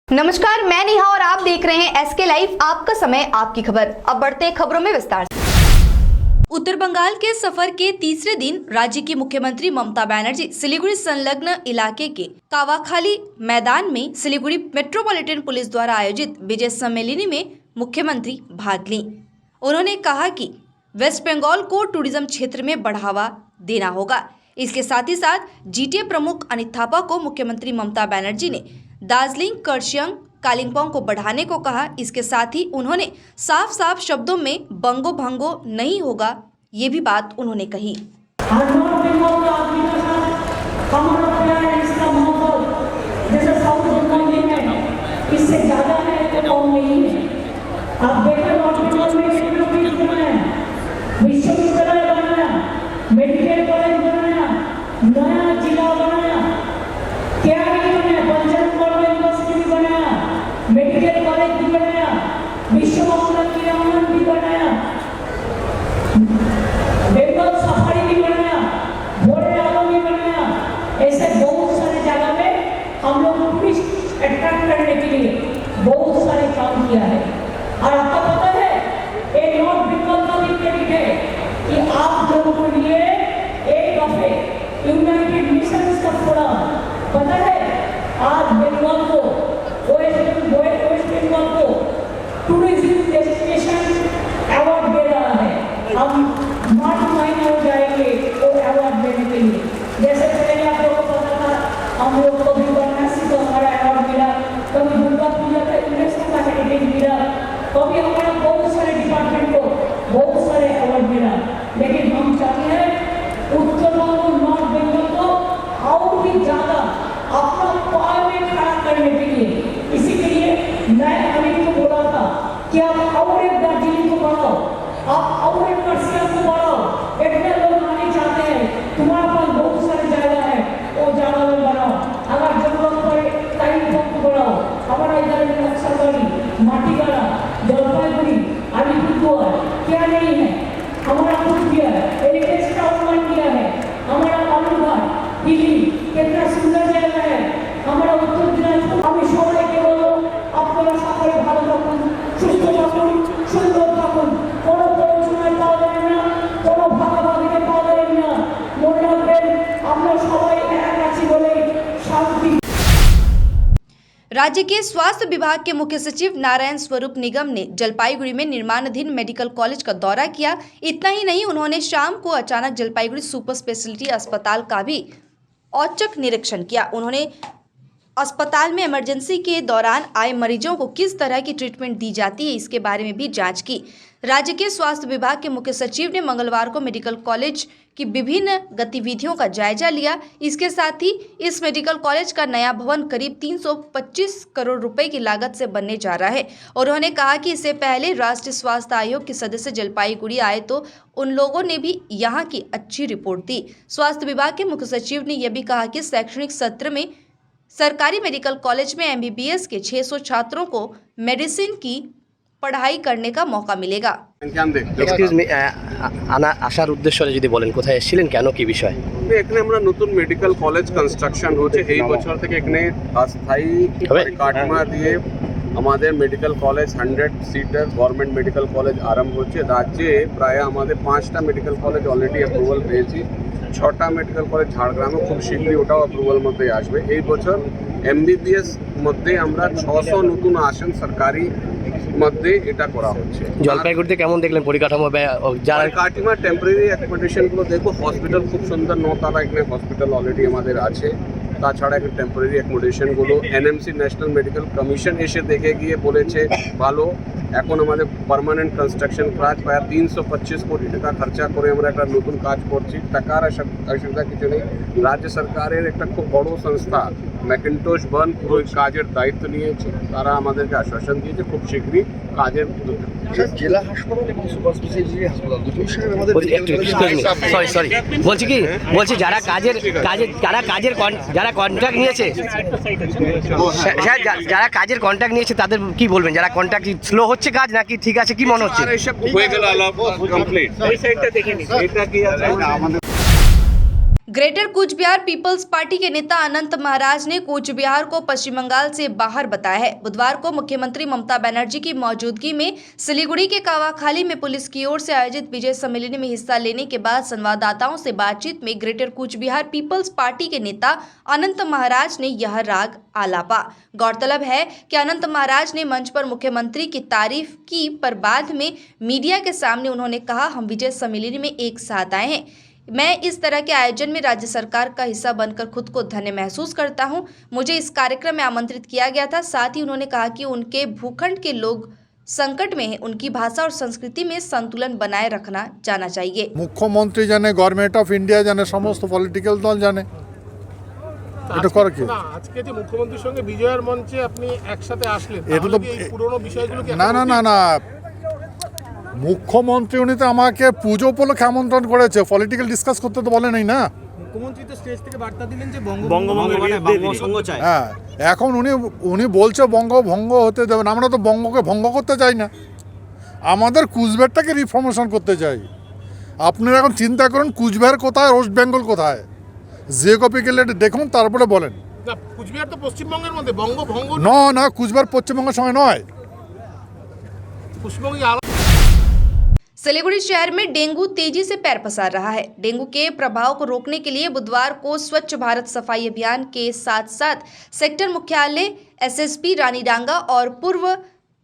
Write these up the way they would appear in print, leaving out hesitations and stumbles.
नमस्कार, मैं नेहा और आप देख रहे हैं एसके लाइव, आपका समय आपकी खबर। अब बढ़ते हैं खबरों में विस्तार से। उत्तर बंगाल के सफर के तीसरे दिन राज्य की मुख्यमंत्री ममता बनर्जी सिलीगुड़ी संलग्न इलाके के कावाखाली मैदान में सिलीगुड़ी मेट्रोपॉलिटन पुलिस द्वारा आयोजित विजय सम्मेलनी में मुख्यमंत्री भाग ली। उन्होंने कहा कि वेस्ट बंगाल को टूरिज्म क्षेत्र में बढ़ावा देना होगा। इसके साथ ही साथ जीटीए प्रमुख अनित थापा को मुख्यमंत्री ममता बनर्जी ने दार्जिलिंग, कर्सियंग, कालिम्पोंग को बढ़ाने को कहा। इसके साथ ही उन्होंने साफ शब्दों में बंगो भंगो नहीं होगा, ये भी बात उन्होंने कही। इससे ज्यादा है तो कौन नहीं है। आप देखो विश्वविद्यालय बनाया, मेडिकल कॉलेज बनाया, नया जिला बनाया, क्या नहीं बनाया, पंजाब यूनिवर्सिटी बनाया, मेडिकल कॉलेज भी बनाया, विश्वविद्यालय भी बनाया, बंगाल सफारी भी बनाया, घोड़े आलम भी बनाया। ऐसे बहुत सारे जगह में हम लोग टूरिस्ट अट्रैक्ट करने के लिए बहुत सारे काम किया है। और आपको पता है एक नॉर्थ बंगाल का भी क्रेडिट है कि आप लोगों के लिए एक दफे यूनाइटेड नेशंस का फोरम, पता है आज बंगाल को वेस्ट बंगाल को टूरिज्म डेस्टिनेशन अवार्ड दे रहा है। हम मार्च महीने हो जाएंगे वो अवार्ड देने के लिए। जैसे पहले आप लोगों को पता था हम लोग को भी वाराणसी को हमारा अवार्ड मिला, कभी दुर्गा पूजा का यूनेस्को का हेरिटेज मिला, कभी हमारा बहुत सारे डिपार्टमेंट को बहुत सारे अवार्ड मिला। लेकिन हम चाहते हैं उत्तर और नॉर्थ बंगाल को और भी ज्यादा अपना पाँव में खड़ा करने के लिए। इसी के लिए मैं अनिल को बोला था कि आप और एक दार्जिलिंग को बढ़ाओ, आप और एक कर्सियंग को बढ़ाओ। इतने लोग आने चाहते हैं, तुम्हारे पास बहुत सारे जगह है, वो जगह में बनाओ। अगर जरूरत पड़े कालिम्पोंग को बढ़ाओ, हमारा इधर नक्सलबाड़ी, माटीगाड़ा, जलपाईगुड़ी, अलीपुरद्वार क्या नहीं है, हमारा कुछ किया है, हेरिटेज टाउन किया है, हमारा बालूघाट, दिल्ली कितना सुंदर जगह है, हमारा उत्तर दिनाजपुर। আমি সবাইকে বলবো আপনারা সকলে ভালো থাকুন, সুস্থ থাকুন, সুন্দর থাকুন, কোনো প্রয়োজনে পাওয়া যাবে না, কোনো ভাগাভাগিতে পাওয়া যাবে না। মনে রাখবেন আমরা সবাই এক আছি বলে শান্তি। राज्य के स्वास्थ्य विभाग के मुख्य सचिव नारायण स्वरूप निगम ने जलपाईगुड़ी में निर्माणाधीन मेडिकल कॉलेज का दौरा किया। इतना ही नहीं, उन्होंने शाम को अचानक जलपाईगुड़ी सुपर स्पेशलिटी अस्पताल का भी औचक निरीक्षण किया। उन्होंने अस्पताल में इमरजेंसी के दौरान आए मरीजों को किस तरह की ट्रीटमेंट दी जाती है, इसके बारे में भी जांच की। राज्य के स्वास्थ्य विभाग के मुख्य सचिव ने मंगलवार को मेडिकल कॉलेज की विभिन्न गतिविधियों का जायजा लिया। इसके साथ ही इस मेडिकल कॉलेज का नया भवन करीब 325 करोड़ रुपए की लागत से बनने जा रहा है। और उन्होंने कहा कि इससे पहले राष्ट्रीय स्वास्थ्य आयोग के सदस्य जलपाईगुड़ी आए तो उन लोगों ने भी यहाँ की अच्छी रिपोर्ट दी। स्वास्थ्य विभाग के मुख्य सचिव ने यह भी कहा कि शैक्षणिक सत्र में सरकारी मेडिकल कॉलेज में MBBS के 600 छात्रों को मेडिसिन की पढ़ाई करने का मौका मिलेगा। এক্সকিউজ মি, আসার উদ্দেশ্য যদি বলেন কোথায় এসেছিলেন, কেন, কি বিষয়? এখানে আমরা নতুন মেডিকেল কলেজ কনস্ট্রাকশন হচ্ছে এই বছর থেকে এখানে অস্থায়ী পরিকাঠামো দিয়ে আমাদের medical college 100 seater government medical college আরম্ভ হচ্ছে। রাজ্যে প্রায় আমাদের 5টা মেডিকেল কলেজ অলরেডি অ্যাপ্রুভাল পেয়েছি, 6টা মেডিকেল কলেজ ঝাড়গ্রামে খুব শীঘ্রই ওটাও অ্যাপ্রুভাল মধ্যে আসবে। এই বছর MBBS মধ্যে আমরা 600 নতুন আসন সরকারি মধ্যে এটা করা হচ্ছে। জলপাইগুড়িতে কেমন দেখলেন পরিকাঠামো? যারা কাটিমা টেম্পোরারি অ্যাকোমোডেশনগুলো দেখো, হসপিটাল খুব সুন্দর, 9তলা এখানে হসপিটাল অলরেডি আমাদের আছে। তাছাড়া এখানে টেম্পোরারি অ্যাকোমোডেশনগুলো NMC ন্যাশনাল মেডিকেল কমিশন এসে দেখে গিয়ে বলেছে ভালো। এখন আমাদের পার্মানেন্ট কনস্ট্রাকশন কাজ প্রায় 325 কোটি টাকা খরচা করে আমরা একটা নতুন কাজ করছি। টাকার অসুবিধা কিছু নেই। রাজ্য সরকারের একটা খুব বড় সংস্থা ম্যাকিন্টোশ বার্ন পুরো কাজের দায়িত্ব নিয়েছে। তারা আমাদেরকে আশ্বাসন দিয়েছে খুব শীঘ্রই কাজের জেলা হাসপাতাল এবং সুপার স্পেশালিটি হাসপাতাল দুটোই আমাদের বলছি যারা কন্ট্রাক্ট নিয়েছে যারা কাজের কন্ট্রাক্ট নিয়েছে তাদের কি বলবেন? যারা কন্ট্রাক্ট স্লো হচ্ছে কাজ নাকি ঠিক আছে, কি মনে হচ্ছে? হয়ে গেল কমপ্লিট। ওই সাইডটা দেখে নিন, এটা কি আছে আমাদের greater Cooch Behar peoples party के नेता अनंत महाराज ने कूच बिहार को पश्चिम बंगाल से बाहर बताया है। बुधवार को मुख्यमंत्री ममता बनर्जी की मौजूदगी में सिलीगुड़ी के कावाखाली में पुलिस की ओर से आयोजित विजय सम्मेलन में हिस्सा लेने के बाद संवाददाताओं से बातचीत में greater Cooch Behar peoples party के नेता अनंत महाराज ने यह राग आलापा। गौरतलब है कि अनंत महाराज ने मंच पर मुख्यमंत्री की तारीफ की, पर बाद में मीडिया के सामने उन्होंने कहा, हम विजय सम्मेलन में एक साथ आए हैं। मैं इस तरह के आयोजन में राज्य सरकार का हिस्सा बनकर खुद को धन्य महसूस करता हूं। मुझे इस कार्यक्रम में आमंत्रित किया गया था। साथ ही उन्होंने कहा कि उनके भूखंड के लोग संकट में हैं, उनकी भाषा और संस्कृति में संतुलन बनाए रखना जाना चाहिए। मुख्यमंत्री जाने, गवर्नमेंट ऑफ इंडिया जाने, समस्त पलिटिकल दल जाने এটা করে কি না আজকে যে মুখ্যমন্ত্রীর সঙ্গে বিজয়ের মঞ্চে আপনি একসাথে আসলেন, এটা তো এই পুরনো বিষয়গুলো কি না না না না মুখ্যমন্ত্রী উনি তো আমাকে পুজো উপলক্ষে আমন্ত্রণ করেছে, পলিটিক্যাল ডিসকাস করতে তো বলে নাই না। মুখ্যমন্ত্রী তো স্টেজ থেকে বার্তা দিলেন যে বঙ্গভঙ্গের বিরুদ্ধে চায়। হ্যাঁ, এখন উনি বলছে বঙ্গভঙ্গ হতে দেবেন। আমরা তো বঙ্গকে ভঙ্গ করতে চাই না, আমাদের কুচবিহারটাকে রিফর্মেশন করতে চাই। আপনারা এখন চিন্তা করুন কুচবিহার কোথায়, ওয়েস্ট বেঙ্গল কোথায়, জিওগ্রাফিক্যালি দেখুন তারপরে বলেন। না, কুচবিহার তো পশ্চিমবঙ্গের মধ্যে, বঙ্গভঙ্গ না কুচবিহার পশ্চিমবঙ্গের সঙ্গে নয়। পশ্চিমবঙ্গে सिलीगुड़ी शहर में डेंगू तेजी से पैर पसार रहा है। डेंगू के प्रभाव को रोकने के लिए बुधवार को स्वच्छ भारत सफाई अभियान के साथ साथ सेक्टर मुख्यालय एसएसपी रानीडांगा और पूर्व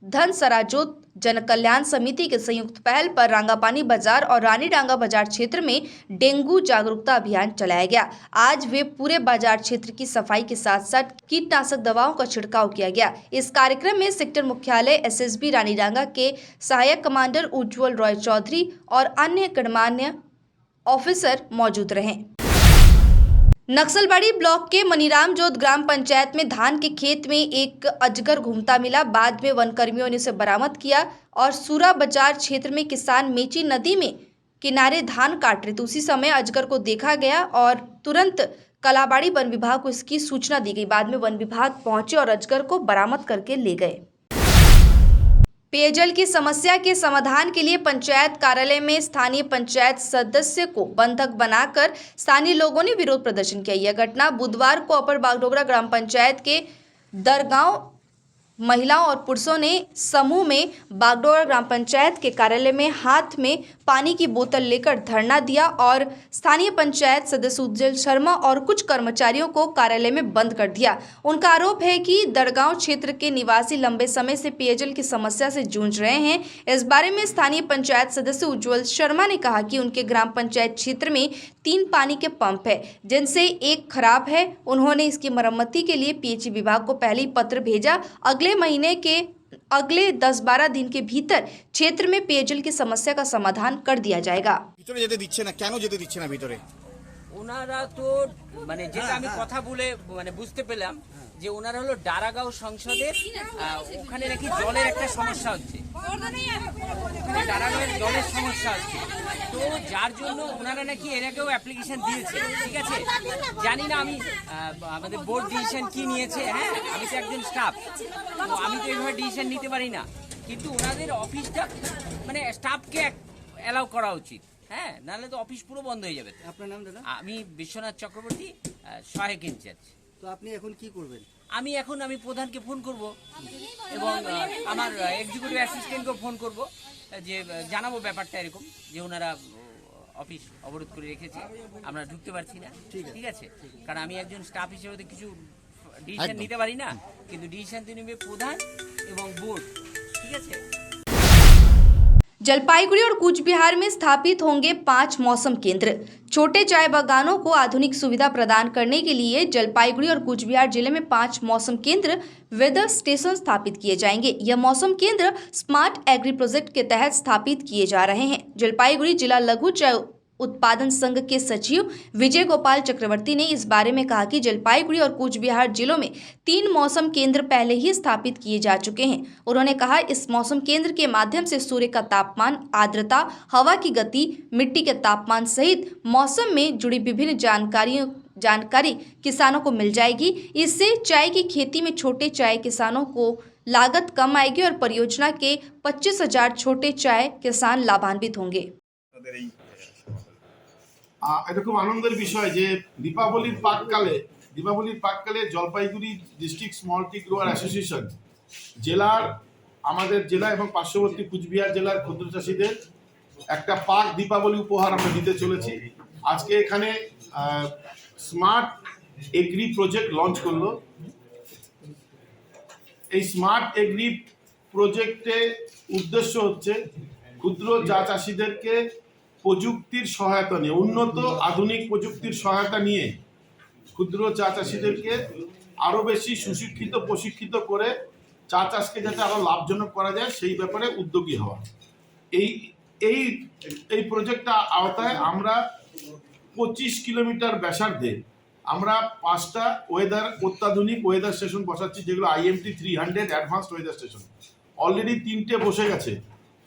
धनसराजोत जन कल्याण समिति के संयुक्त पहल पर रांगापानी बाजार और रानीडांगा बाजार क्षेत्र में डेंगू जागरूकता अभियान चलाया गया। आज वे पूरे बाजार क्षेत्र की सफाई के साथ साथ कीटनाशक दवाओं का छिड़काव किया गया। इस कार्यक्रम में सेक्टर मुख्यालय एसएसबी रानीडांगा के सहायक कमांडर उज्जवल रॉय चौधरी और अन्य गणमान्य ऑफिसर मौजूद रहे। नक्सलबाड़ी ब्लॉक के मनीराम जोत ग्राम पंचायत में धान के खेत में एक अजगर घूमता मिला। बाद में वन कर्मियों ने उसे बरामद किया और सूरा बाजार क्षेत्र में किसान मेची नदी में किनारे धान काट रहे थे। उसी समय अजगर को देखा गया और तुरंत कलाबाड़ी वन विभाग को इसकी सूचना दी गई। बाद में वन विभाग पहुंचे और अजगर को बरामद करके ले गए। पेयजल की समस्या के समाधान के लिए पंचायत कार्यालय में स्थानीय पंचायत सदस्य को बंधक बनाकर स्थानीय लोगों ने विरोध प्रदर्शन किया। यह घटना बुधवार को अपर बागडोगरा ग्राम पंचायत के दरगांव महिलाओं और पुरुषों ने समूह में बागडोगरा ग्राम पंचायत के कार्यालय में हाथ में पानी की बोतल लेकर धरना दिया और स्थानीय पंचायत सदस्य उज्जवल शर्मा और कुछ कर्मचारियों को कार्यालय में बंद कर दिया। उनका आरोप है कि दरगांव क्षेत्र के निवासी लंबे समय से पेयजल की समस्या से जूझ रहे हैं। इस बारे में स्थानीय पंचायत सदस्य उज्जवल शर्मा ने कहा कि उनके ग्राम पंचायत क्षेत्र में 3 पानी के पंप है, जिनसे एक खराब है। उन्होंने इसकी मरम्मती के लिए पीएचई विभाग को पहले ही पत्र भेजा। अगले महीने के अगले 10-12 दिन के भीतर क्षेत्र में पेयजल की समस्या का समाधान कर दिया जाएगा। ভিতরে যেতে দিচ্ছে না, কেন যেতে দিচ্ছে না ভিতরে? ওনারা তো মানে যেটা আমি কথা বলে মানে বুঝতে পেলাম যে ওনারা হলো ডারাগাঁও সংসদের ওখানে নাকি জলের একটা সমস্যা হচ্ছে, ডারাগাঁওয়ের জলের সমস্যা হচ্ছে, তো যার জন্য ওনারা নাকি এর আগেও অ্যাপ্লিকেশন দিয়েছে। ঠিক আছে, জানি না আমি আমাদের বোর্ড ডিসিশন কি নিয়েছে। হ্যাঁ, আমি তো একজন স্টাফ, তো আমি তো এইভাবে ডিসিশন নিতে পারি না, কিন্তু ওনাদের অফিসটা মানে স্টাফকে অ্যালাউ করা উচিত। হ্যাঁ, নাহলে তো অফিস পুরো বন্ধ হয়ে যাবে। আপনার নাম দাদা? আমি বিশ্বনাথ চক্রবর্তী, সহায়ক ইনচার্জ। তো আপনি এখন কি করবেন? আমি প্রধানকে ফোন করব এবং আমার এক্সিকিউটিভ অ্যাসিস্ট্যান্টকেও ফোন করব, যে জানাবো ব্যাপারটা এরকম যে ওনারা অফিস অবরোধ করে রেখেছে, আমরা ঢুকতে পারছি না। ঠিক আছে, কারণ আমি একজন স্টাফ হিসেবে তো কিছু ডিসিশন নিতে পারি না, কিন্তু ডিসিশন তো নেবে প্রধান এবং বোর্ড। ঠিক আছে। जलपाईगुड़ी और कूच बिहार में स्थापित होंगे 5 मौसम केंद्र। छोटे चाय बागानों को आधुनिक सुविधा प्रदान करने के लिए जलपाईगुड़ी और कूच बिहार जिले में 5 मौसम केंद्र वेदर स्टेशन स्थापित किए जाएंगे। यह मौसम केंद्र स्मार्ट एग्री प्रोजेक्ट के तहत स्थापित किए जा रहे हैं। जलपाईगुड़ी जिला लघु चाय उत्पादन संघ के सचिव विजय गोपाल चक्रवर्ती ने इस बारे में कहा कि जलपाईगुड़ी और कूच बिहार जिलों में 3 मौसम केंद्र पहले ही स्थापित किए जा चुके हैं। उन्होंने कहा इस मौसम केंद्र के माध्यम से सूर्य का तापमान, आर्द्रता, हवा की गति, मिट्टी के तापमान सहित मौसम में जुड़ी विभिन्न जानकारी किसानों को मिल जाएगी। इससे चाय की खेती में छोटे चाय किसानों को लागत कम आएगी और परियोजना के 25,000 छोटे चाय किसान लाभान्वित होंगे। এটা খুব আনন্দের বিষয় যে দীপাবলির প্রাককালে Jalpaiguri district small tea grower association আমাদের জেলা এবং পার্শ্ববর্তী কুচবিহার জেলার ক্ষুদ্র চাষীদের একটা পাক দীপাবলি উপহার আমরা দিতে চলেছি। আজকে এখানে স্মার্ট এগ্রি প্রজেক্ট লঞ্চ করলো। এই স্মার্ট এগ্রি প্রজেক্টে উদ্দেশ্য হচ্ছে ক্ষুদ্র চা চাষীদেরকে প্রযুক্তির সহায়তা নিয়ে, উন্নত আধুনিক প্রযুক্তির সহায়তা নিয়ে ক্ষুদ্র চা চাষীদেরকে আরও বেশি সুশিক্ষিত প্রশিক্ষিত করে চা চাষকে যাতে আরও লাভজনক করা যায় সেই ব্যাপারে উদ্যোগী হওয়া। এই প্রজেক্টটা আওতায় আমরা 25 কিলোমিটার ব্যাসার্ধে আমরা 5টা অত্যাধুনিক ওয়েদার স্টেশন বসাচ্ছি, যেগুলো IMT 300 advanced weather station. Already 3টে বসে গেছে,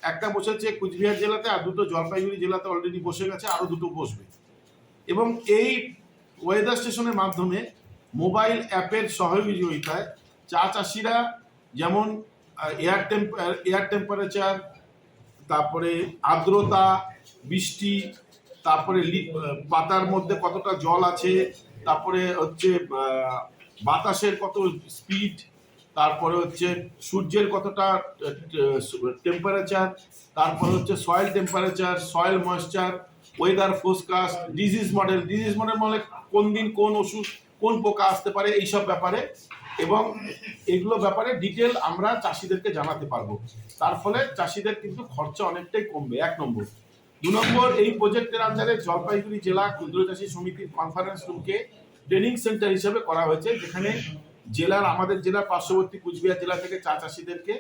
একটা বসেছে কুচবিহার জেলাতে আর 2টো জলপাইগুড়ি জেলাতে অলরেডি বসে গেছে, আরও 2টো বসবে। এবং এই ওয়েদার স্টেশনের মাধ্যমে মোবাইল অ্যাপের সহযোগিতায় চা চাষিরা যেমন এয়ার টেম্পারেচার, তারপরে আর্দ্রতা, বৃষ্টি, তারপরে পাতার মধ্যে কতটা জল আছে, তারপরে হচ্ছে বাতাসের কত স্পিড, তারপরে হচ্ছে সূর্যের কতটা টেম্পারেচার, তারপরে হচ্ছে soil temperature, soil moisture, weather forecast, disease model মানে কোন দিন কোন ওষুধ কোন পোকা আসতে পারে এইসব ব্যাপারে, এবং এগুলো ব্যাপারে ডিটেল আমরা চাষিদেরকে জানাতে পারবো। তার ফলে চাষিদের কিন্তু খরচা অনেকটাই কমবে, 1 নম্বর। 2 নম্বর, এই প্রজেক্টের আন্ডারে জলপাইগুড়ি জেলা ক্ষুদ্র চাষী সমিতির কনফারেন্স রুমকে ট্রেনিং সেন্টার হিসেবে করা হয়েছে, যেখানে আমাদের জেলার পার্শ্ববর্তী কুচবিহার জেলা থেকে চা চাষীদেরকে।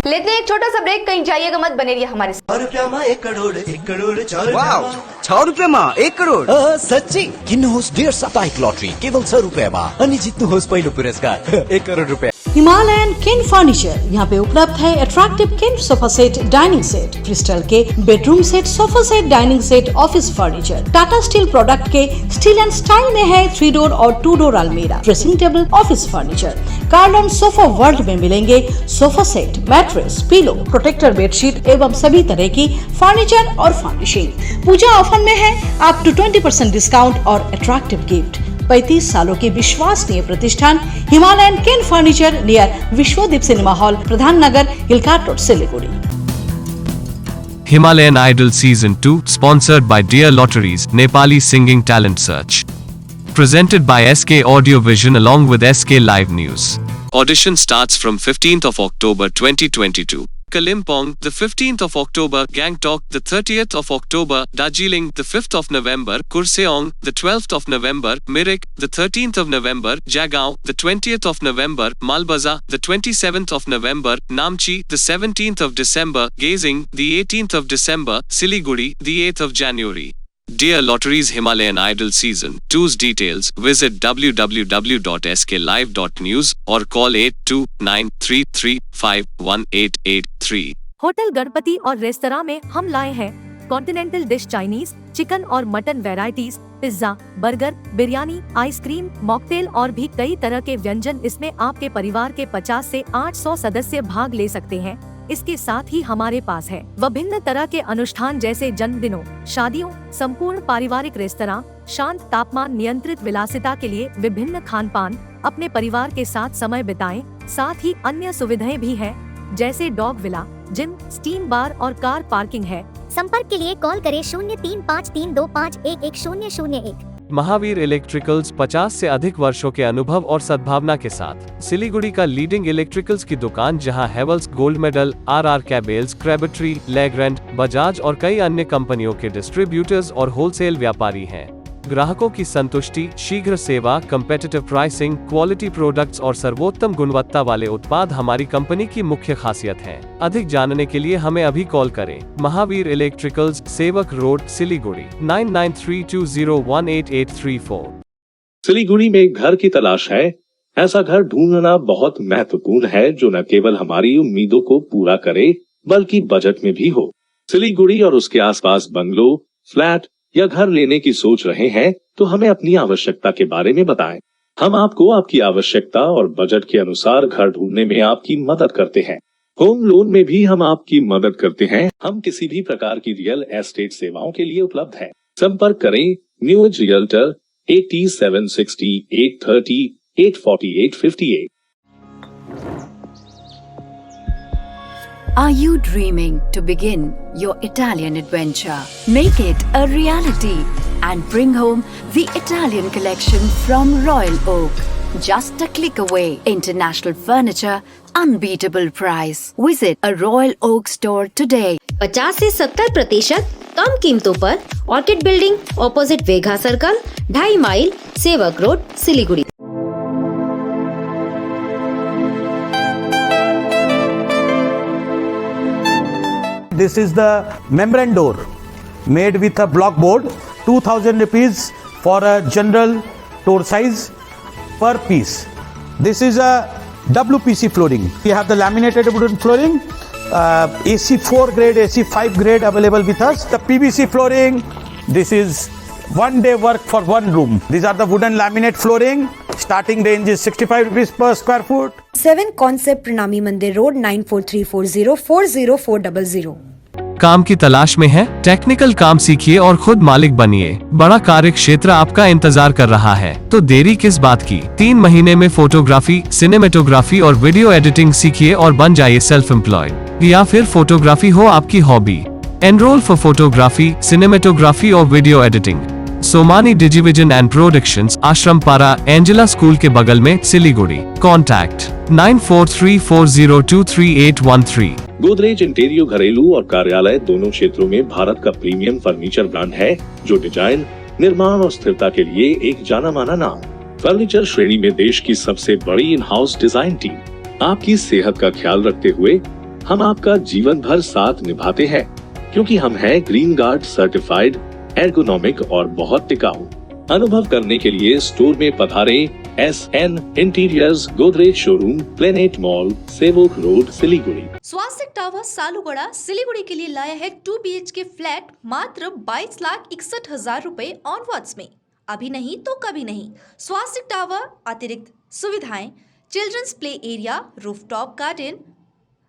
लेते हैं एक छोटा सा ब्रेक, कहीं जाइएगा मत, बने रहिए हमारे साथ। 100 रुपया माँ 1 करोड़ 1 करोड़ 4 वाव 6 रुपये में 1 करोड़ सच्ची किन्नुहोस् डेढ़ साप्ताहिक लॉटरी केवल 100 रुपये में अनि जित्नुहोस् पहिलो पुरस्कार 1 करोड़ रुपए। हिमालयन किन फर्नीचर यहाँ पे उपलब्ध है। अट्रैक्टिव किन sofa set, dining set, crystal के bedroom set, sofa set, dining set, office furniture. Tata steel product के स्टील एंड स्टाइल में है 3 डोर और 2 डोर अलमीरा, ड्रेसिंग टेबल, ऑफिस फर्नीचर। कार्लन सोफा वर्ल्ड में मिलेंगे sofa set, mattress, pillow, protector bedsheet एवं सभी तरह की फर्नीचर और फर्निशिंग। पूजा ऑफर में है अप टू 20% डिस्काउंट और अट्रैक्टिव गिफ्ट। 35 सालों के विश्वसनीय प्रतिष्ठान Himalayan cane furniture near Vishwadeep cinema hall, Pradhan Nagar, hill cart road, Siliguri. Himalayan Idol Season 2, sponsored by Dear Lotteries, Nepali Singing Talent Search. Presented by SK Audio Vision along with SK Live News. Audition starts from 15th of October 2022. Kalimpong, the 15th of October, Gangtok, the 30th of October, Darjeeling, the 5th of November, Kurseong, the 12th of November, Mirik, the 13th of November, Jagaon, the 20th of November, Malbaza, the 27th of November, Namchi, the 17th of December, Gazing, the 18th of December, Siliguri, the 8th of January. Dear Lotteries Himalayan Idol Season 2's details, visit www.sklive.news or call 8293351883. Hotel Ganpati और restaurant में हम लाए हैं continental dish, Chinese, chicken और mutton varieties, pizza, burger, biryani, ice cream, mocktail और भी कई तरह के व्यंजन। इसमें आपके परिवार के 50 से 800 सदस्य भाग ले सकते हैं। इसके साथ ही हमारे पास है विभिन्न तरह के अनुष्ठान जैसे जन्मदिनों, शादियों, संपूर्ण पारिवारिक रेस्तरां, शांत तापमान नियंत्रित विलासिता के लिए विभिन्न खान पान। अपने परिवार के साथ समय बिताएं। साथ ही अन्य सुविधाएं भी है जैसे डॉग विला, जिम, स्टीम बार और कार पार्किंग है। संपर्क के लिए कॉल करें 0353251101। महावीर इलेक्ट्रिकल्स 50 से अधिक वर्षों के अनुभव और सद्भावना के साथ सिलीगुड़ी का लीडिंग इलेक्ट्रिकल्स की दुकान, जहां Havells, gold medal, RR cables, Crabtree, Legrand, Bajaj और कई अन्य कंपनियों के डिस्ट्रीब्यूटर्स और होलसेल व्यापारी हैं। ग्राहकों की संतुष्टि, शीघ्र सेवा, कम्पेटिटिव प्राइसिंग, क्वालिटी प्रोडक्ट्स और सर्वोत्तम गुणवत्ता वाले उत्पाद हमारी कंपनी की मुख्य खासियत है। अधिक जानने के लिए हमें अभी कॉल करें। महावीर इलेक्ट्रिकल्स, सेवक रोड, सिलीगुड़ी 9932018834। सिलीगुड़ी में घर की तलाश है? ऐसा घर ढूंढना बहुत महत्वपूर्ण है जो न केवल हमारी उम्मीदों को पूरा करे बल्कि बजट में भी हो। सिलीगुड़ी और उसके आसपास बंगलो, फ्लैट या घर लेने की सोच रहे हैं तो हमें अपनी आवश्यकता के बारे में बताएं। हम आपको आपकी आवश्यकता और बजट के अनुसार घर ढूंढने में आपकी मदद करते हैं। होम लोन में भी हम आपकी मदद करते हैं। हम किसी भी प्रकार की रियल एस्टेट सेवाओं के लिए उपलब्ध हैं। संपर्क करें new age realtor 8760 830 848 58। Are you dreaming to begin your Italian adventure? Make it a reality and bring home the Italian collection from Royal Oak. Just a click away. International furniture, unbeatable price. Visit a Royal Oak store today. 50 से 70% कम कीमतों पर orchid building opposite Vega circle 2.5 mile Sevoke road Siliguri. This is the membrane door made with a block board, 2000 rupees for a general door size per piece. This is a WPC flooring. We have the laminated wooden flooring, AC4 grade, AC5 grade available with us. The PVC flooring, this is one day work for one room. These are the wooden laminate flooring. Starting range is 65 rupees per square foot. 7 Concept Pranami Mandir Road 94340 40400। काम की तलाश में है? Technical काम सीखिए और खुद मालिक बनिए। बड़ा कार्य क्षेत्र आपका इंतजार कर रहा है, तो देरी किस बात की? 3 महीने में फोटोग्राफी, सिनेमेटोग्राफी और वीडियो एडिटिंग सीखिए और बन जाइए सेल्फ एम्प्लॉयड। या फिर फोटोग्राफी हो आपकी hobby? Enroll for photography, cinematography और video editing Somani digivision and productions, Ashram Para, Angela school के बगल में, सिलीगुड़ी। कॉन्टैक्ट 9434023813। गोदरेज इंटीरियर घरेलू और कार्यालय दोनों क्षेत्रों में भारत का प्रीमियम फर्नीचर ब्रांड है, जो डिजाइन, निर्माण और स्थिरता के लिए एक जाना माना नाम। फर्नीचर श्रेणी में देश की सबसे बड़ी इन हाउस डिजाइन टीम। आपकी सेहत का ख्याल रखते हुए हम आपका जीवन भर साथ निभाते हैं, क्योंकि हम हैं ग्रीन गार्ड सर्टिफाइड, एर्गोनॉमिक और बहुत टिकाऊ। अनुभव करने के लिए स्टोर में पधारें। SN interiors, Godrej showroom, planet mall, Sevoke road, Siliguri. Swastik tower Salugara Siliguri के लिए लाया है 2 BHK फ्लैट मात्र 22,61,000 रुपए ऑनवर्ड्स में। अभी नहीं तो कभी नहीं। स्वास्तिक टावर अतिरिक्त सुविधाएं, children's play area, rooftop garden,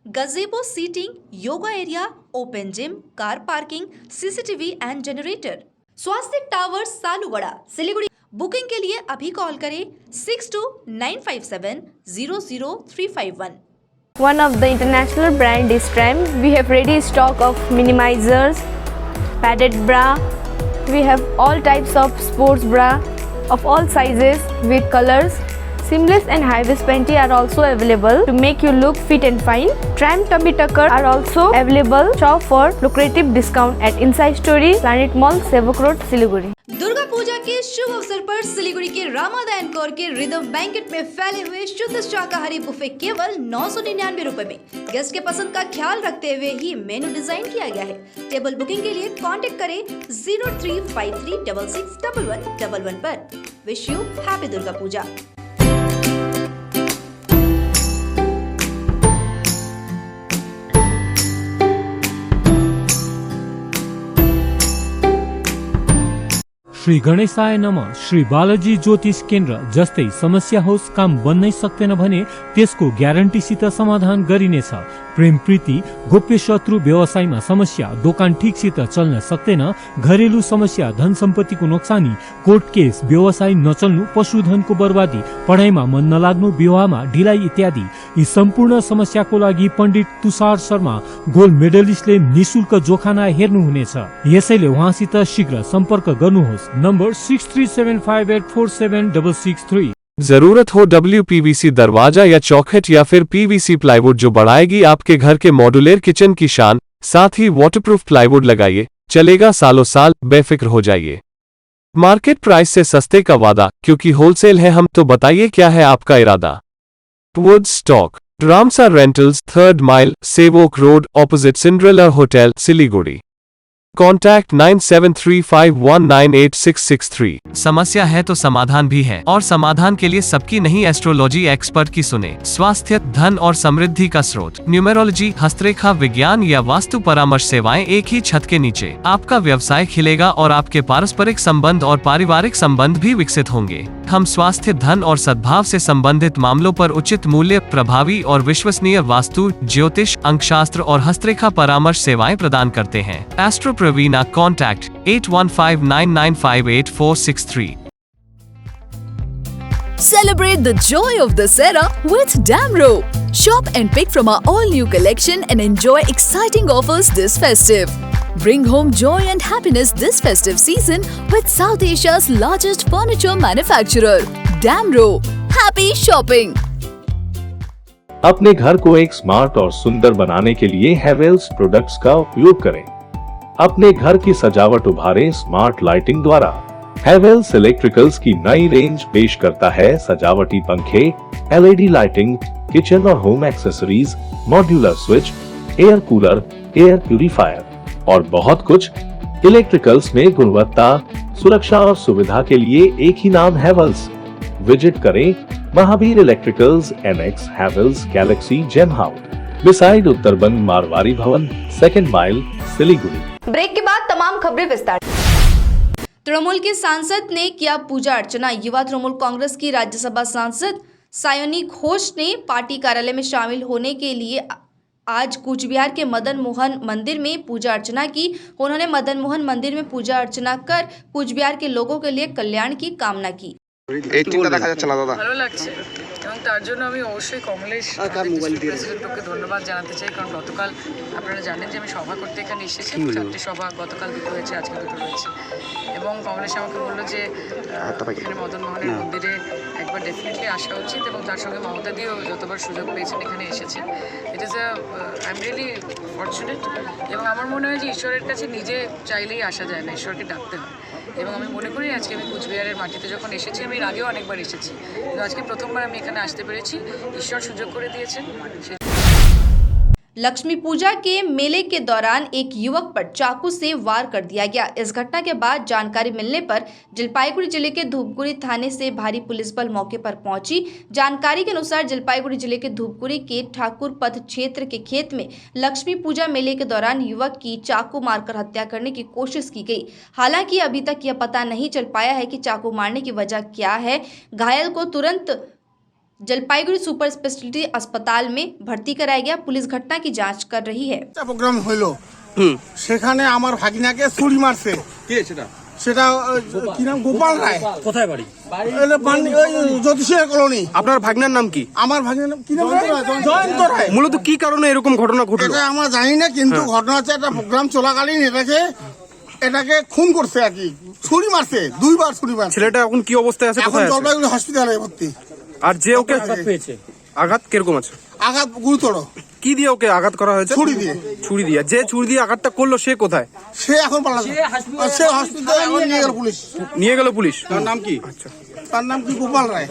gazebo seating, yoga area, open gym, car parking, CCTV and generator. Swastik tower Salugara Siliguri. Booking के लिए अभी कॉल करें 6295700351। One of the international brand is Trem. We have ready stock of minimizers, padded bra. We have all types of sports bra of all sizes with colors. Seamless and high-waist panty are also available to make you look fit and fine. Tram tummy tucker are also available. Shop for lucrative discount at Inside Story, Planet Mall, Sevok Road, Siliguri. Durga Puja के शुभ अवसर पर सिलीगुड़ी के रामादायन कौर के rhythm banquet में फैले हुए शुद्ध शाकाहारी बुफे केवल 999 रुपए में गेस्ट के पसंद का ख्याल रखते हुए ही मेनू डिजाइन किया गया है। टेबल बुकिंग के लिए कांटेक्ट करें 0353661111 पर। Wish you happy Durga Puja. Shri गणेशाय नमः। श्री बालाजी ज्योतिष केन्द्र जस्तै समस्या होस्, काम बन्नै सक्दैन भने त्यसको ग्यारेन्टीसित समाधान गरिनेछ। प्रेम प्रीति, गोप्य शत्रु, व्यवसायमा समस्या, दोकान ठीकसित चल्न सक्दैन, घरेलु समस्या, धन सम्पत्तिको नोक्सानी, कोर्ट केस, व्यवसाय नचल्नु, पशुधनको बर्बादी, पढाइमा मन नलाग्नु, विवाहमा ढिलाइ इत्यादि यी सम्पूर्ण समस्याको लागि पण्डित तुषार शर्मा गोल्ड मेडलिस्टले निशुल्क जोखाना हेर्नुहुनेछ। यसैले उहाँसित शीघ्र सम्पर्क गर्नुहोस्। नम्बर 6375847663। जरूरत हो WPVC दरवाजा या चौखट या फिर PVC प्लाईवुड जो बढ़ाएगी आपके घर के मॉड्यूलर किचन की शान, साथ ही वाटरप्रूफ प्लाईवुड लगाइए, चलेगा सालों साल, बेफिक्र हो जाइए। मार्केट प्राइस से सस्ते का वादा, क्योंकि होलसेल है हम, तो बताइए क्या है आपका इरादा। Would stock, Ramsa rentals, 3rd mile, Sevoke road, opposite Cinderella hotel, Siliguri. Contact 9735198663। समस्या है तो समाधान भी है, और समाधान के लिए सबकी नहीं एस्ट्रोलॉजी एक्सपर्ट की सुने। स्वास्थ्य, धन और समृद्धि का स्रोत, न्यूमेरोलॉजी, हस्तरेखा विज्ञान या वास्तु परामर्श सेवाएं एक ही छत के नीचे। आपका व्यवसाय खिलेगा और आपके पारस्परिक संबंध और पारिवारिक संबंध भी विकसित होंगे। हम स्वास्थ्य, धन और सद्भाव से संबंधित मामलों पर उचित मूल्य, प्रभावी और विश्वसनीय वास्तु, ज्योतिष, अंकशास्त्र और हस्तरेखा परामर्श सेवाएं प्रदान करते हैं। Astro Pravina, contact 8159958463। Celebrate the joy of Dussehra with Damro. Shop and pick from our all-new collection and enjoy exciting offers this festive. Bring home joy and happiness this festive season with South Asia's largest furniture manufacturer, Damro. Happy shopping! अपने घर को एक smart और सुंदर बनाने के लिए Havells products का उपयोग करें। अपने घर की सजावट उभारें स्मार्ट लाइटिंग द्वारा। हेवेल्स इलेक्ट्रिकल्स की नई रेंज पेश करता है सजावटी पंखे, LED लाइटिंग, किचन और home accessories, modular switch, air cooler, air purifier और बहुत कुछ। इलेक्ट्रिकल्स में गुणवत्ता, सुरक्षा और सुविधा के लिए एक ही नाम हेवेल्स। विजिट करें Mahavir electricals, NX, Havells galaxy gem house, beside Uttarbanga Marwari Bhavan, 2nd mile, Siliguri. Break के बाद तमाम खबरें विस्तार। तृणमूल के सांसद ने किया पूजा अर्चना। युवा तृणमूल कांग्रेस की राज्यसभा सांसद सायोनी घोष ने पार्टी कार्यालय में शामिल होने के लिए आज कूचबिहार के मदन मोहन मंदिर में पूजा अर्चना की। उन्होंने मदन मोहन मंदिर में पूजा अर्चना कर कूचबिहार के लोगों के लिए कल्याण की कामना की। এই চিন্তা দেখা যাচ্ছে না দাদা। ভালো লাগছে এবং তার জন্য আমি অবশ্যই কমলেশ প্রেসিডেন্টকে ধন্যবাদ জানাতে চাই, কারণ গতকাল আপনারা জানেন যে আমি সভা করতে এখানে এসেছি। 4টে সভা গতকাল দুটো হয়েছে, আজকে দুটো রয়েছে, এবং কমলেশ আমাকে বললো যে এখানে মদন মোহনের মন্দিরে একবার ডেফিনেটলি আসা উচিত, এবং তার সঙ্গে মমতা দিয়েও যতবার সুযোগ পেয়েছেন এখানে এসেছেন। It is I am really fortunate, এবং আমার মনে হয় যে ঈশ্বরের কাছে নিজে চাইলেই আসা যায় না, ঈশ্বরকে ডাকতে হয়। এবং আমি মনে করি আজকে আমি কুচবিহারের মাটিতে যখন এসেছি, আমি এর আগেও অনেকবার এসেছি, কিন্তু আজকে প্রথমবার আমি এখানে আসতে পেরেছি, ঈশ্বর সুযোগ করে দিয়েছেন। लक्ष्मी पूजा के मेले के दौरान एक युवक पर चाकू से वार कर दिया गया। इस घटना के बाद जानकारी मिलने पर जलपाईगुड़ी जिले के धूपगुड़ी थाने से भारी पुलिस बल मौके पर पहुंची। जानकारी के अनुसार जलपाईगुड़ी जिले के धूपगुड़ी के ठाकुर पथ क्षेत्र के खेत में लक्ष्मी पूजा मेले के दौरान युवक की चाकू मारकर हत्या करने की कोशिश की गई। हालांकि अभी तक यह पता नहीं चल पाया है कि चाकू मारने की वजह क्या है। घायल को तुरंत जलपाईगुड़ी सुपर स्पेशलिटी अस्पताल में भर्ती कराया गया। पुलिस घटना की जांच कर रही है। প্রোগ্রাম হলো সেখানে আমার ভাগিনাকে ছুরি মারছে। কে সেটা? সেটা কি নাম? গোপাল রায়। কোথায় বাড়ি? জ্যোতিষিয়া কলোনি। আপনার ভাগনার নাম কি? আমার ভাগনার নাম কি নাম? জয়ন্ত রায়। মূলত কি কারণে এরকম ঘটনা ঘটলো? এটা আমরা জানি না, কিন্তু ঘটনা হচ্ছে একটা প্রোগ্রাম চলাকালীন এটাকে খুন করছে আর কি, ছুরি মারছে, 2বার ছুরি মারছে। ছেলেটা এখন কি অবস্থায় আছে? কোথায় আছে? জলপাইগুড়ি হসপিটালে ভর্তি। আর যে ওকে আঘাত পেয়েছে, আঘাত কিরকম আছে? আঘাত গুরুতর। কি দিয়ে ওকে আঘাত করা হয়েছে? ছুরি দিয়ে। ছুরি দিয়ে। যে ছুরি দিয়ে আঘাতটা করলো সে কোথায়? সে এখন পালাচ্ছে। সে হসপিটালে নিয়ে গেল পুলিশ। নিয়ে গেল পুলিশ। তার নাম কি? আচ্ছা, তার নাম কি? গোপাল রায়।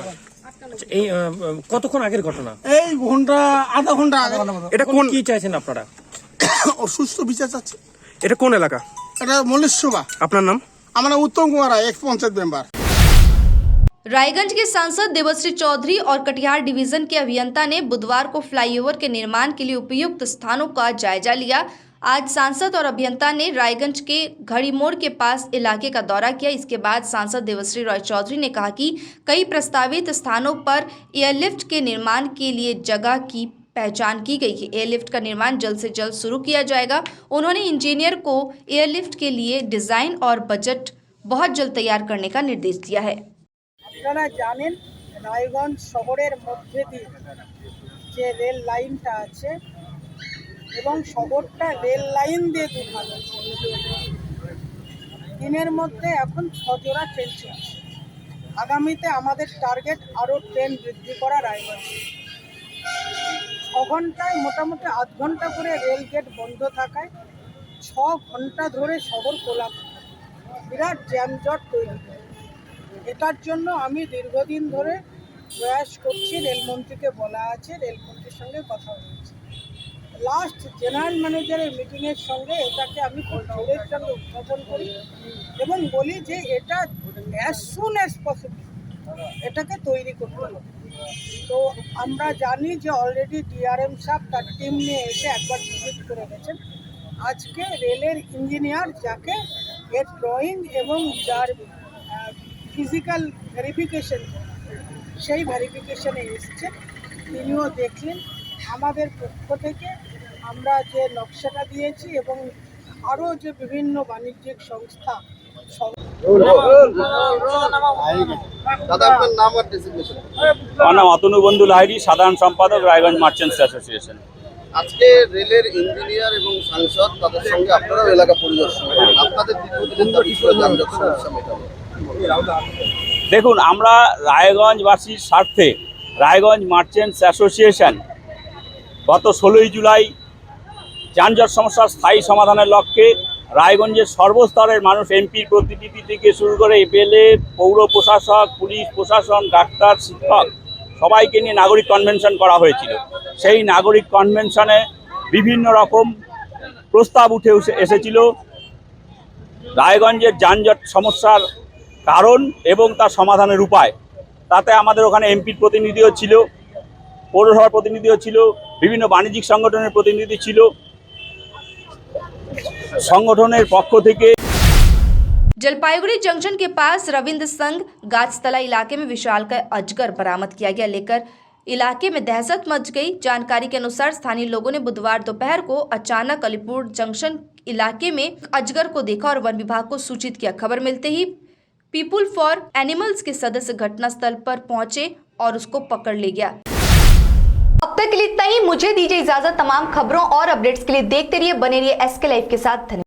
এই কতক্ষণ আগের ঘটনা? এই ঘন্টা, আধা ঘন্টা আগে। এটা কোন, কি চাইছেন আপনারা? অসুস্থ বিচার চাচ্ছে। এটা কোন এলাকা? এটা মল্লেশ্বরা। আপনার নাম? আমার নাম उत्तम कुमार राय, एक्स पंचायत मेंबर। रायगंज के सांसद देवश्री चौधरी और कटिहार डिवीजन के अभियंता ने बुधवार को फ्लाईओवर के निर्माण के लिए उपयुक्त स्थानों का जायजा लिया। आज सांसद और अभियंता ने रायगंज के घड़ी मोड़ के पास इलाके का दौरा किया। इसके बाद सांसद देवश्री रॉय चौधरी ने कहा कि कई प्रस्तावित स्थानों पर एयरलिफ्ट के निर्माण के लिए जगह की पहचान की गई है। एयरलिफ्ट का निर्माण जल्द से जल्द शुरू किया जाएगा। उन्होंने इंजीनियर को एयरलिफ्ट के लिए डिजाइन और बजट बहुत जल्द तैयार करने का निर्देश दिया है। আপনারা জানেন রায়গঞ্জ শহরের মধ্যে দিয়ে যে রেল লাইনটা আছে, এবং শহরটা রেল লাইন দিয়ে দুভাগ। দিনের মধ্যে এখন 6 জোড়া ট্রেন চলছে। আগামীতে আমাদের টার্গেট আরও ট্রেন বৃদ্ধি করা। রায়গঞ্জ 6 ঘন্টায় মোটামুটি আধ ঘন্টা করে রেল গেট বন্ধ থাকায় 6 ঘন্টা ধরে শহর খোলা, বিরাট জ্যামজট তৈরি হয়। এটার জন্য আমি দীর্ঘদিন ধরে প্রয়াস করছি, রেলমন্ত্রীকে বলা আছে, রেলমন্ত্রীর সঙ্গে কথা হয়েছে, লাস্ট জেনারেল ম্যানেজারের মিটিংয়ের সঙ্গে এটাকে আমি জোরের সঙ্গে উদ্বোধন করি এবং বলি যে এটা অ্যাজ সুন অ্যাজ পসিবল এটাকে তৈরি করতে হবে। তো আমরা জানি যে অলরেডি ডিআরএম সাহেব তার টিম নিয়ে এসে একবার ভিজিট করে গেছেন। আজকে রেলের ইঞ্জিনিয়ার যাকে এর ড্রয়িং এবং যার ফিজিক্যাল ভেরিফিকেশন সেই ভেরিফিকেশনে এসছে, তিনিও দেখলেন। আমাদের পক্ষ থেকে আমরা যে নকশাটা দিয়েছি এবং আরও যে বিভিন্ন বাণিজ্যিক সংস্থা আমার নাম অতনু বন্ধু লাহিড়ী, সাধারণ সম্পাদক রায়গঞ্জ মার্চেন্টস অ্যাসোসিয়েশন। আজকে রেলের ইঞ্জিনিয়ার এবং সাংসদ তাদের সঙ্গে আপনারাও এলাকা পরিদর্শন করেন, আপনাদের দীর্ঘদিনের দাবি ছিল যানজট সমস্যা মেটানো। দেখুন, আমরা রায়গঞ্জবাসীর স্বার্থে রায়গঞ্জ মার্চেন্টস অ্যাসোসিয়েশন গত 16ই জুলাই যানজট সমস্যার স্থায়ী সমাধানের লক্ষ্যে রায়গঞ্জের সর্বস্তরের মানুষ, এমপির প্রতিনিধি থেকে শুরু করে এমএলএ, পৌর প্রশাসক, পুলিশ প্রশাসন, ডাক্তার, শিক্ষক সবাইকে নিয়ে নাগরিক কনভেনশন করা হয়েছিল। সেই নাগরিক কনভেনশনে বিভিন্ন রকম প্রস্তাব উঠে এসেছিল রায়গঞ্জের যানজট সমস্যার কারণ এবং তার সমাধানের উপায়। তাতে আমাদের ওখানে এমপির প্রতিনিধিও ছিল, পৌরসভার প্রতিনিধিও ছিল, বিভিন্ন বাণিজ্যিক সংগঠনের প্রতিনিধি ছিল। संगठन पक्ष থেকে जलपाईगुड़ी जंक्शन के पास रविंद्र संघ गाछतला इलाके में विशालकाय अजगर बरामद किया गया, लेकर इलाके में दहशत मच गई। जानकारी के अनुसार स्थानीय लोगों ने बुधवार दोपहर को अचानक अलीपुर जंक्शन इलाके में अजगर को देखा और वन विभाग को सूचित किया। खबर मिलते ही पीपुल फॉर एनिमल्स के सदस्य घटनास्थल पर पहुंचे और उसको पकड़ ले गया। अब तक के लिए इतना ही। मुझे दीजिए इजाजत। तमाम खबरों और अपडेट्स के लिए देखते रहिए, बने रहिए SK लाइव के साथ। धन्यवाद।